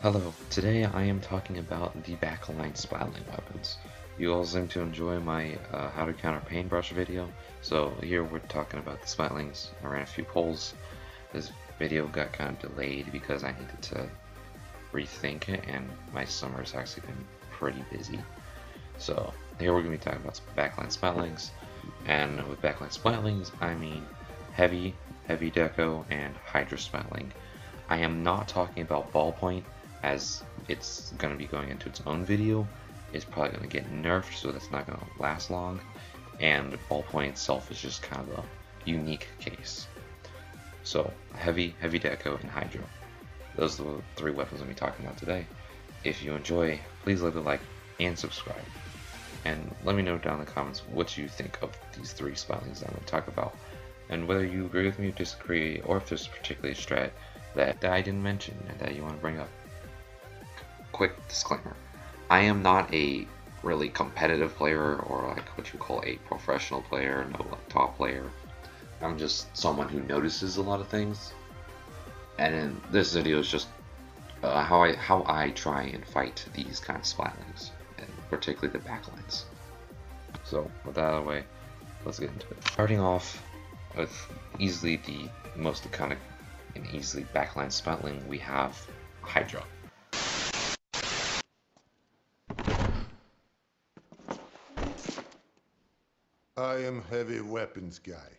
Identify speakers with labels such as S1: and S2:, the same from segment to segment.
S1: Hello, today I am talking about the backline splatling weapons. You all seem to enjoy my how to counter paintbrush video, so here we're talking about the splatlings. I ran a few polls. This video got kind of delayed because I needed to rethink it, and my summer's actually been pretty busy. So here we're going to be talking about backline splatlings, and with backline splatlings I mean heavy deco, and hydra splatling. I am not talking about Ballpoint, as it's going to be going into its own video. It's probably going to get nerfed, so that's not going to last long, and Ballpoint itself is just kind of a unique case. So heavy deco, and hydra. Those are the three weapons I'm going to be talking about today. If you enjoy, please leave a like and subscribe. And let me know down in the comments what you think of these three splatlings that I'm going to talk about, and whether you agree with me or disagree, or if there's a particular strat that I didn't mention and that you want to bring up. Quick disclaimer, I am not a really competitive player or like what you call a professional player, no like top player. I'm just someone who notices a lot of things, and in this video is just how I try and fight these kind of splatlings, and particularly the backlines. So with that out of the way, let's get into it. Starting off with easily the most iconic and easily backline splatling, we have Hydra.
S2: I am heavy weapons guy.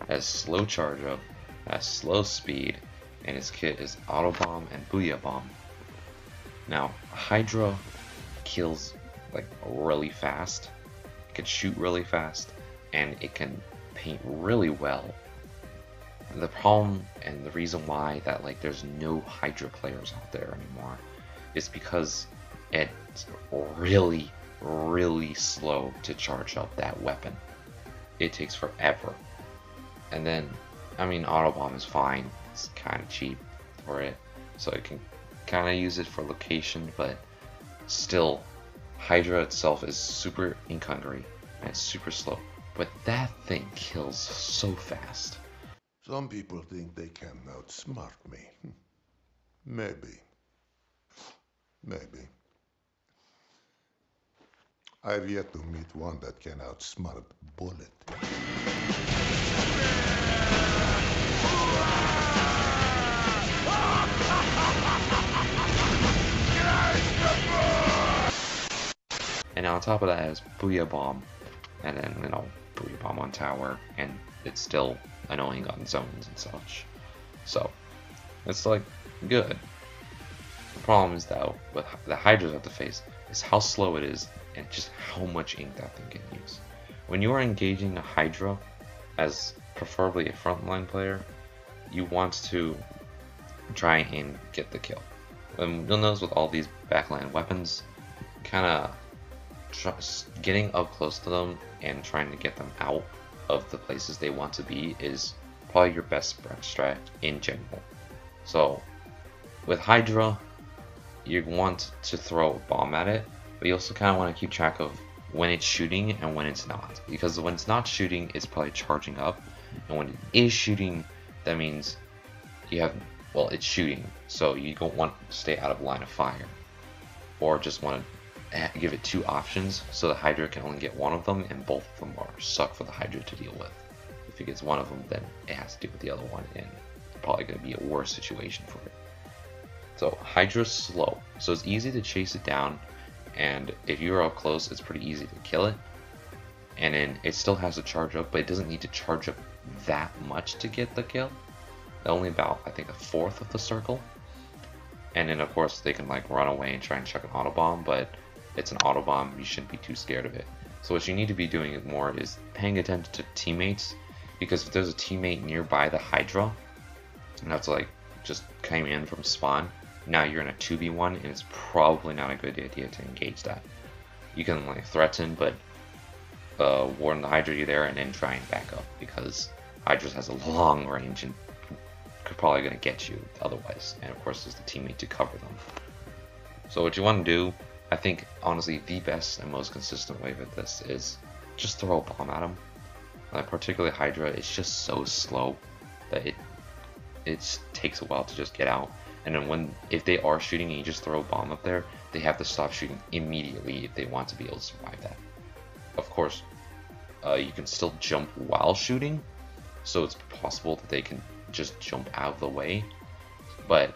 S1: Has slow charge up, has slow speed, and his kit is auto bomb and booyah bomb. Now Hydra kills like really fast, it can shoot really fast, and it can paint really well. The problem and the reason why that like there's no Hydra players out there anymore is because it's really slow to charge up that weapon. It takes forever. And then, I mean, autobomb is fine, it's kind of cheap for it, so you can kind of use it for location, but still, Hydra itself is super ink hungry and super slow, but that thing kills so fast.
S2: Some people think they can outsmart me. Maybe. I've yet to meet one that can outsmart Bullet.
S1: And on top of that has booyah bomb, and then booyah bomb on tower, and it's still annoying on zones and such. So it's like good. The problem is though with the Hydras have to face is how slow it is and just how much ink that thing can use. When you are engaging a Hydra as preferably a frontline player, you want to try and get the kill. And you'll notice with all these backline weapons, kind of getting up close to them and trying to get them out of the places they want to be is probably your best strat in general. So with Hydra, you want to throw a bomb at it, but you also kind of want to keep track of when it's shooting and when it's not, because when it's not shooting, it's probably charging up, and when it is shooting, that means you have, well, it's shooting, so you don't want to stay out of line of fire, or just want to give it two options so the Hydra can only get one of them, and both of them are suck for the Hydra to deal with. If it gets one of them, then it has to deal with the other one, and it's probably going to be a worse situation for it. So Hydra's slow, so it's easy to chase it down, and if you're up close, it's pretty easy to kill it. And then it still has to charge up, but it doesn't need to charge up that much to get the kill. Only about, I think, a fourth of the circle. And then of course they can like run away and try and chuck an auto bomb, but it's an auto bomb, you shouldn't be too scared of it. So what you need to be doing more is paying attention to teammates, because if there's a teammate nearby the Hydra, and that's like just came in from spawn, now you're in a 2v1, and it's probably not a good idea to engage that. You can like threaten, but warn the Hydra you there and then try and back up, because Hydra has a long range and probably going to get you otherwise, and of course there's the teammate to cover them. So what you want to do, I think honestly the best and most consistent way with this is just throw a bomb at them. Particularly Hydra, it's just so slow that it takes a while to just get out. and then if they are shooting and you just throw a bomb up there, they have to stop shooting immediately if they want to be able to survive that. Of course, you can still jump while shooting, so it's possible that they can just jump out of the way, but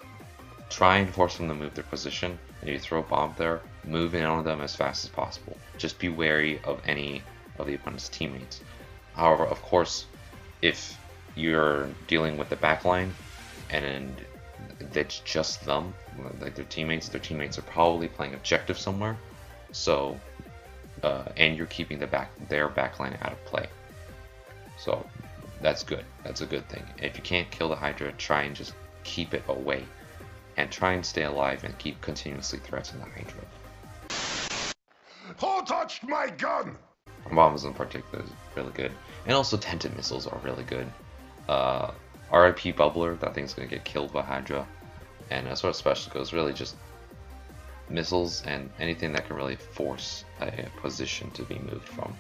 S1: try and force them to move their position, and if you throw a bomb there, move in on them as fast as possible. Just be wary of any of the opponent's teammates. However, of course, if you're dealing with the backline and that's just them, like their teammates are probably playing objective somewhere, so and you're keeping their backline out of play, so that's good. That's a good thing. If you can't kill the hydra, try and just keep it away and try and stay alive and keep continuously threatening the hydra.
S2: Who touched my gun?
S1: Bombs in particular is really good, and also tented missiles are really good. RIP Bubbler, that thing's gonna get killed by hydra, and as far as special goes, really just missiles and anything that can really force a position to be moved from.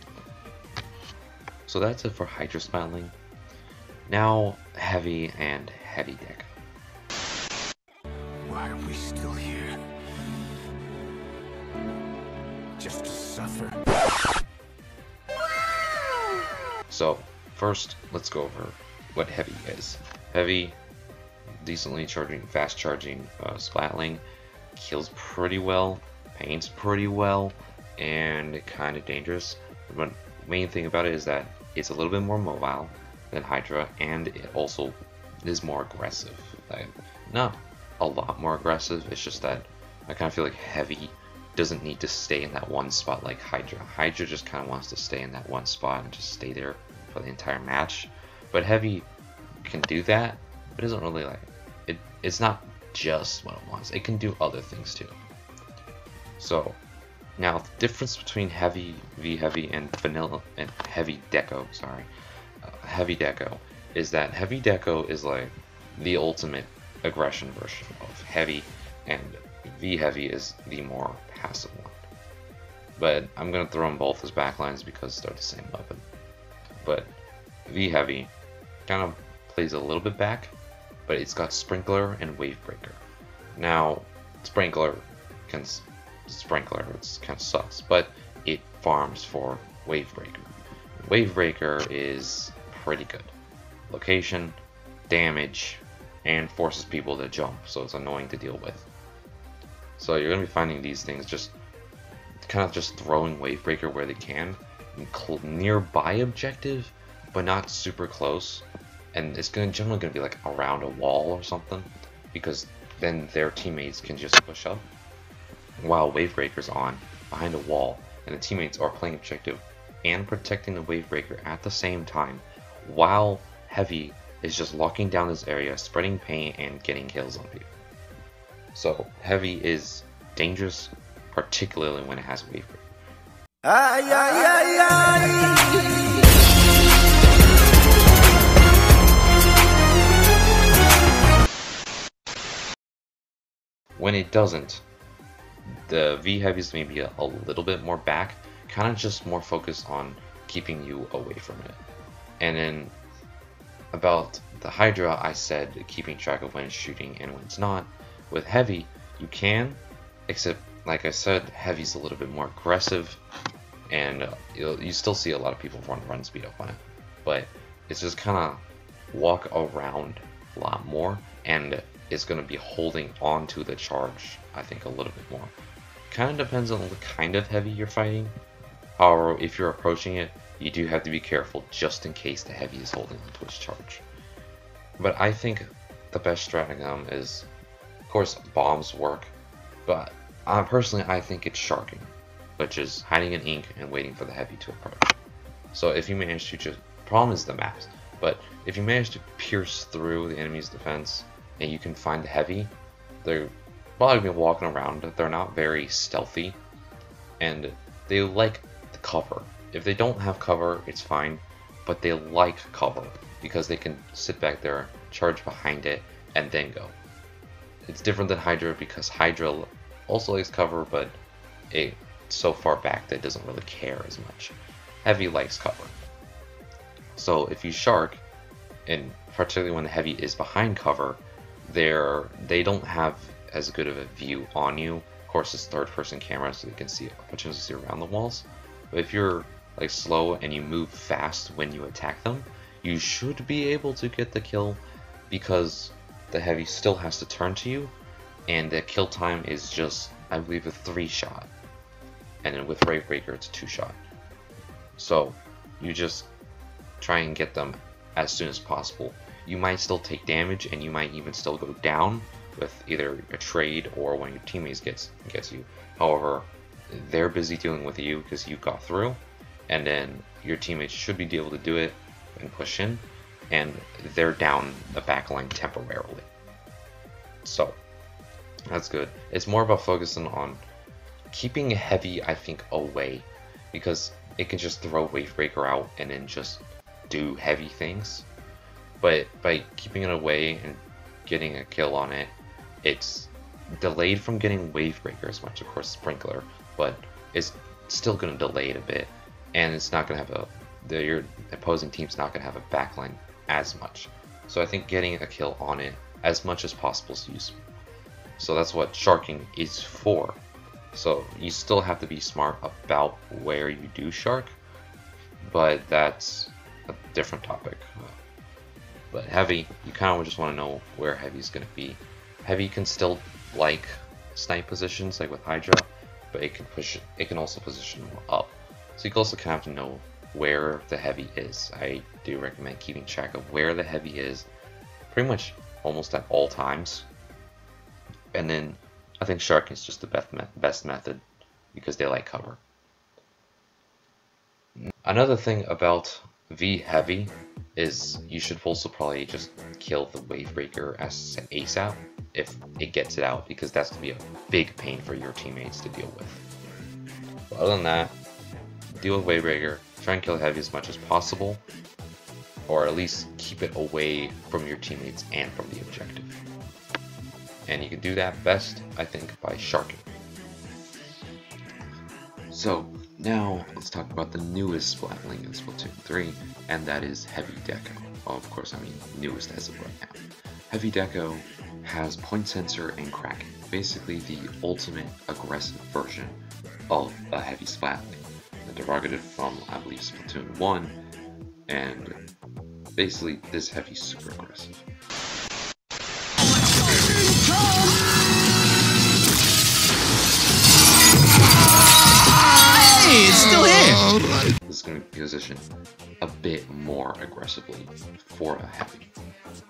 S1: So that's it for hydra splatling. Now heavy and heavy deck.
S3: Why are we still here? Just to suffer.
S1: So first, let's go over what heavy is. Heavy, decently charging, fast charging splatling, kills pretty well, paints pretty well, and kind of dangerous. But main thing about it is that it's a little bit more mobile than hydra, and it also is more aggressive. Like, not a lot more aggressive, it's just that I kind of feel like heavy doesn't need to stay in that one spot like hydra. Hydra just kind of wants to stay in that one spot and just stay there for the entire match, but heavy can do that, but it doesn't really like it. It's not just what it wants, it can do other things too. So now the difference between heavy, V-heavy, and vanilla and heavy deco, heavy deco, is that heavy deco is like the ultimate aggression version of heavy, and V-heavy is the more passive one. But I'm gonna throw them both as backlines because they're the same weapon. But V-heavy kind of plays a little bit back, but it's got sprinkler and wave breaker. Now sprinkler it's kind of sucks, but it farms for wave breaker. Wave breaker is pretty good. Location, damage, and forces people to jump, so it's annoying to deal with. So you're gonna be finding these things just kind of just throwing wave breaker where they can, nearby objective, but not super close, and it's generally gonna be like around a wall or something, because then their teammates can just push up while wave breaker's on behind a wall, and the teammates are playing objective and protecting the wave breaker at the same time, while heavy is just locking down this area, spreading pain, and getting kills on people. So heavy is dangerous, particularly when it has wave breaker. When it doesn't, the V-heavies may be a little bit more back, kind of just more focused on keeping you away from it. And then about the hydra, I said keeping track of when it's shooting and when it's not. With heavy, you can, except like I said, heavy's a little bit more aggressive, and you still see a lot of people run speed up on it, but it's just kind of walk around a lot more, and it's going to be holding on to the charge, I think, a little bit more. Kind of depends on the kind of heavy you're fighting. However, if you're approaching it, you do have to be careful just in case the heavy is holding onto its charge. But I think the best stratagem is, of course, bombs work, but personally I think it's sharking, which is hiding in ink and waiting for the heavy to approach. So if you manage to just, problem is the maps, but if you manage to pierce through the enemy's defense and you can find the heavy, they're probably been walking around, they're not very stealthy, and they like the cover. If they don't have cover, it's fine, but they like cover because they can sit back there, charge behind it, and then go. It's different than Hydra because Hydra also likes cover, but it's so far back that it doesn't really care as much. Heavy likes cover. So if you shark, and particularly when the heavy is behind cover, they don't have as good of a view on you. Of course, it's third-person camera, so you can see opportunities to see around the walls. But if you're like slow and you move fast when you attack them, you should be able to get the kill, because the heavy still has to turn to you, and the kill time is just, I believe, a 3-shot, and then with Wave Breaker it's a 2-shot. So you just try and get them as soon as possible. You might still take damage, and you might even still go down with either a trade or one of your teammates gets you. However, they're busy dealing with you because you got through, and then your teammates should be able to do it and push in, and they're down the backline temporarily. So that's good. It's more about focusing on keeping heavy, I think, away, because it can just throw Wave Breaker out and then just do heavy things. But by keeping it away and getting a kill on it, it's delayed from getting Wave Breaker as much, of course, Sprinkler, but it's still going to delay it a bit, and it's not going to have your opposing team's not going to have a backline as much. So I think getting a kill on it as much as possible is useful. So that's what sharking is for. So you still have to be smart about where you do shark, but that's a different topic. But heavy, you kind of just want to know where heavy is going to be. Heavy can still like snipe positions like with Hydra, but it can also position them up. So you also kind of have to know where the heavy is. I do recommend keeping track of where the heavy is pretty much almost at all times. And then I think sharking is just the best method because they like cover. Another thing about V heavy is you should also probably just kill the Wave Breaker as an ASAP if it gets it out, because that's going to be a big pain for your teammates to deal with. But other than that, deal with Wave Breaker, try and kill heavy as much as possible, or at least keep it away from your teammates and from the objective. And you can do that best, I think, by sharking. So now let's talk about the newest splatling in Splatoon 3, and that is Heavy Deco. Well, of course, I mean newest as of right now. Heavy Deco has point sensor and cracking, basically the ultimate aggressive version of a heavy splatling. Derogated from, I believe, Splatoon 1, and basically this heavy is super aggressive.
S4: Hey, it's still here!
S1: This is going to be positioned a bit more aggressively for a heavy.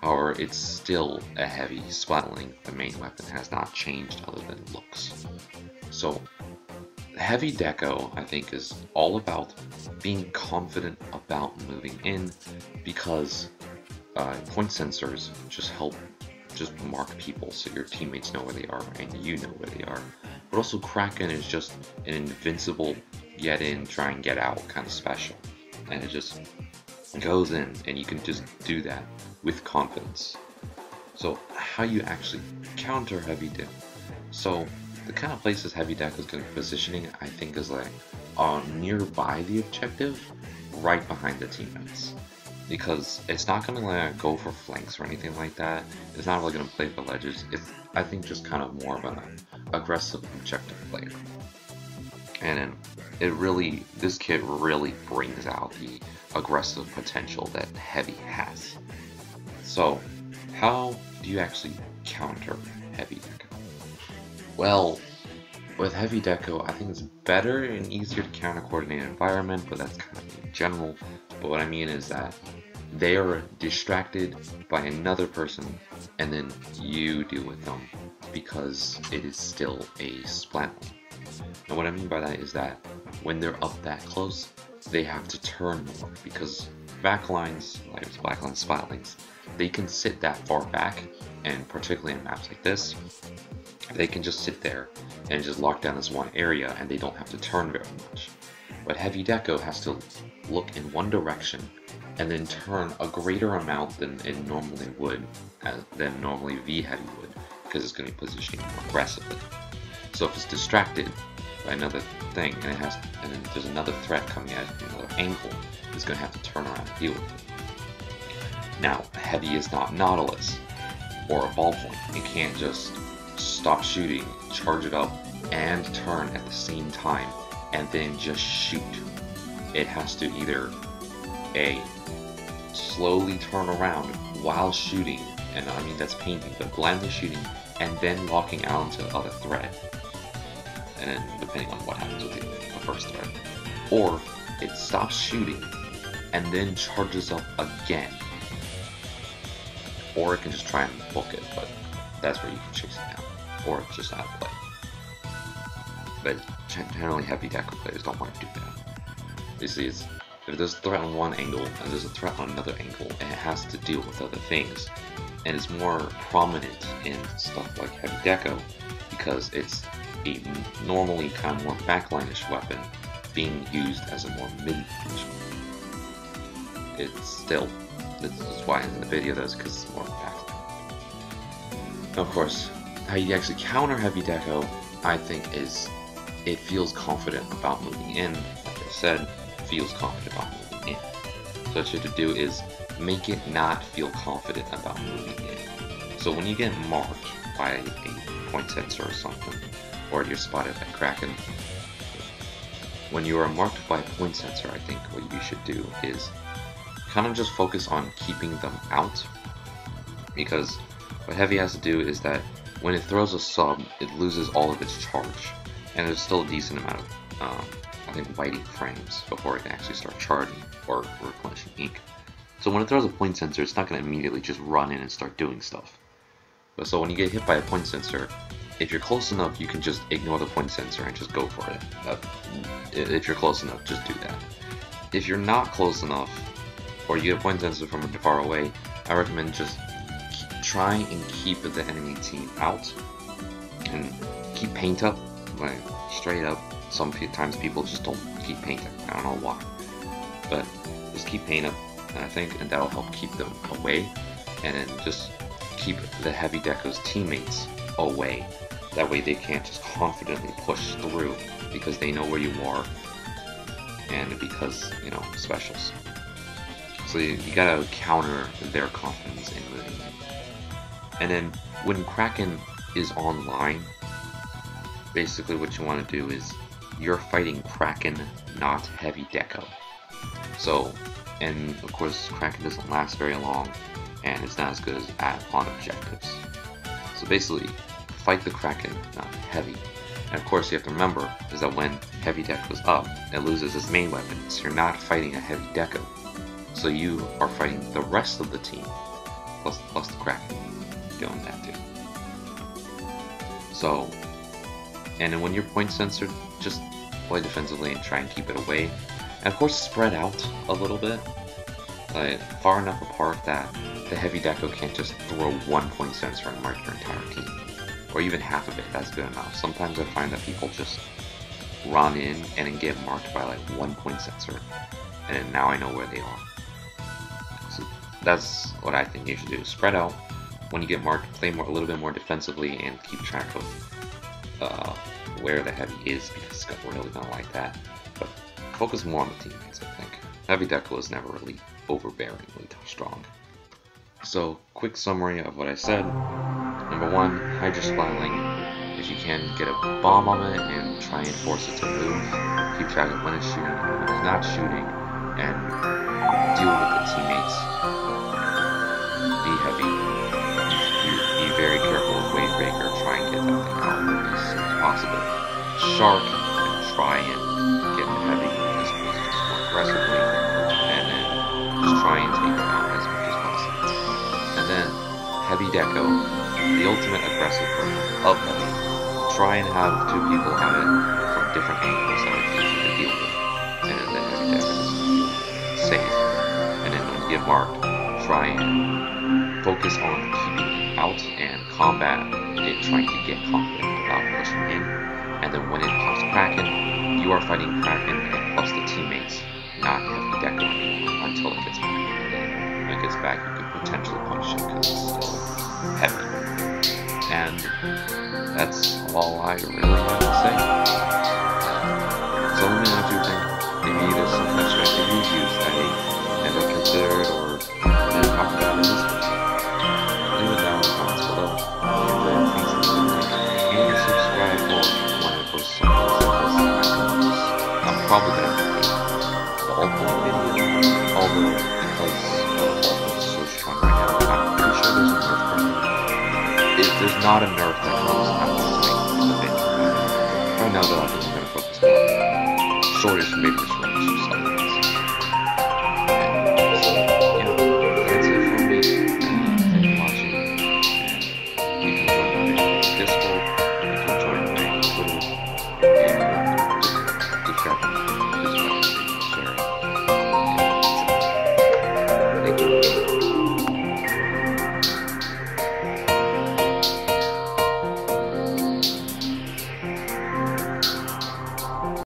S1: However, it's still a heavy splatling. The main weapon has not changed other than looks. So Heavy Deco, I think, is all about being confident about moving in, because point sensors just help mark people so your teammates know where they are and you know where they are. But also Kraken is just an invincible get in, try and get out kind of special. And it just goes in and you can just do that with confidence. So how you actually counter Heavy Deco? So the kind of places Heavy Deco is going to be positioning, I think, is like nearby the objective, right behind the teammates. Because it's not going to like go for flanks or anything like that. It's not really going to play for ledges. It's, I think, just kind of more of an aggressive objective player. And then this kit really brings out the aggressive potential that Heavy has. So how do you actually counter Heavy Deco? Well, with Heavy Deco, I think it's better and easier to counter coordinated environment, but that's kind of in general. But what I mean is that they are distracted by another person, and then you deal with them because it is still a splatling. And what I mean by that is that when they're up that close, they have to turn more, because backlines, like backlines, splatlings, they can sit that far back, and particularly in maps like this, they can just sit there and just lock down this one area and they don't have to turn very much. But Heavy Deco has to look in one direction and then turn a greater amount than it normally would, than normally V Heavy would, because it's going to be positioning more aggressively. So if it's distracted by another thing and then there's another threat coming at it from another angle, it's going to have to turn around and deal with it. Now, Heavy is not Nautilus. or a ballpoint. It can't just stop shooting, charge it up, and turn at the same time, and then just shoot. It has to either A, slowly turn around while shooting, and I mean that's painting, but blindly shooting, and then locking out into the other thread. And then depending on what happens with the first thread. Or it stops shooting and then charges up again. Or it can just try and book it, but that's where you can chase it down. Or just out of play. But generally heavy Deco players don't want to do that. Basically, if there's a threat on one angle and there's a threat on another angle, and it has to deal with other things, and it's more prominent in stuff like heavy Deco because it's a normally kind of more backline-ish weapon being used as a more mid-range weapon. It's still, this is why in the video though, because it's more backline. Of course, how you actually counter heavy Deco, I think, is it feels confident about moving in. Like I said, feels confident about moving in. So what you have to do is make it not feel confident about moving in. So when you get marked by a point sensor or something, or you're spotted by Kraken, when you are marked by a point sensor, I think what you should do is kind of just focus on keeping them out, because what heavy has to do is that when it throws a sub, it loses all of its charge, and there's still a decent amount of I think waiting frames before it can actually start charging or replenishing ink. So when it throws a point sensor, it's not going to immediately just run in and start doing stuff. But so when you get hit by a point sensor, if you're close enough, you can just ignore the point sensor and just go for it. If you're close enough, just do that. If you're not close enough, or you get a point sensor from far away, I recommend just try and keep the enemy team out and keep paint up, like straight up. Sometimes people just don't keep paint up. I don't know why, but just keep paint up, and I think that'll help keep them away, and then just keep the heavy Deco's teammates away. That way they can't just confidently push through because they know where you are, and because, you know, specials. So you gotta counter their confidence in moving in. And then when Kraken is online, basically what you want to do is you're fighting Kraken, not heavy Deco. So, and of course Kraken doesn't last very long, and it's not as good as on objectives. So basically, fight the Kraken, not heavy. And of course you have to remember is that when heavy Deco is up, it loses its main weapon, so you're not fighting a heavy Deco. So you are fighting the rest of the team, plus the Kraken, doing that too. So, and then when you're point censored, just play defensively and try and keep it away. And of course spread out a little bit, like far enough apart that the heavy Deco can't just throw one point sensor and mark your entire team. Or even half of it, that's good enough. Sometimes I find that people just run in and then get marked by like one point sensor, and then now I know where they are. So that's what I think you should do. Spread out. When you get marked, play a little bit more defensively and keep track of where the heavy is, because it's really not like that. But focus more on the teammates, I think. Heavy Deco is never really overbearingly strong. So, quick summary of what I said. Number 1, hydra splatling. If you can, get a bomb on it and try and force it to move. Keep track of when it's shooting and when it's not shooting, and deal with the teammates. Be heavy. Be very careful with wave breaker. Try and get that thing out as soon as possible. Shark, try and get the heavy as more aggressively, and then just try and take it out as much as possible. And then heavy Deco, the ultimate aggressive version of heavy. Try and have 2 people at it from different angles that are easy to deal with, and then the heavy Deco is safe. And then when you get marked, try and focus on keeping it out and combat it, trying to get confident without pushing in. And then when it pops Kraken, you are fighting Kraken and plus the teammates, not heavy Deco anymore until it gets back. When it gets back, you could potentially punish it because it's still heavy. And that's all I really have to say. So let me know what you think. Maybe there's some extra activities used that I never considered or didn't talk about in this video. Leave it down in the comments. probably gonna hate the ultimate video, although because Ballpoint is so strong right now, I'm pretty sure there's a nerf coming. There's not a nerf that goes out to make the video. Right now they're all doing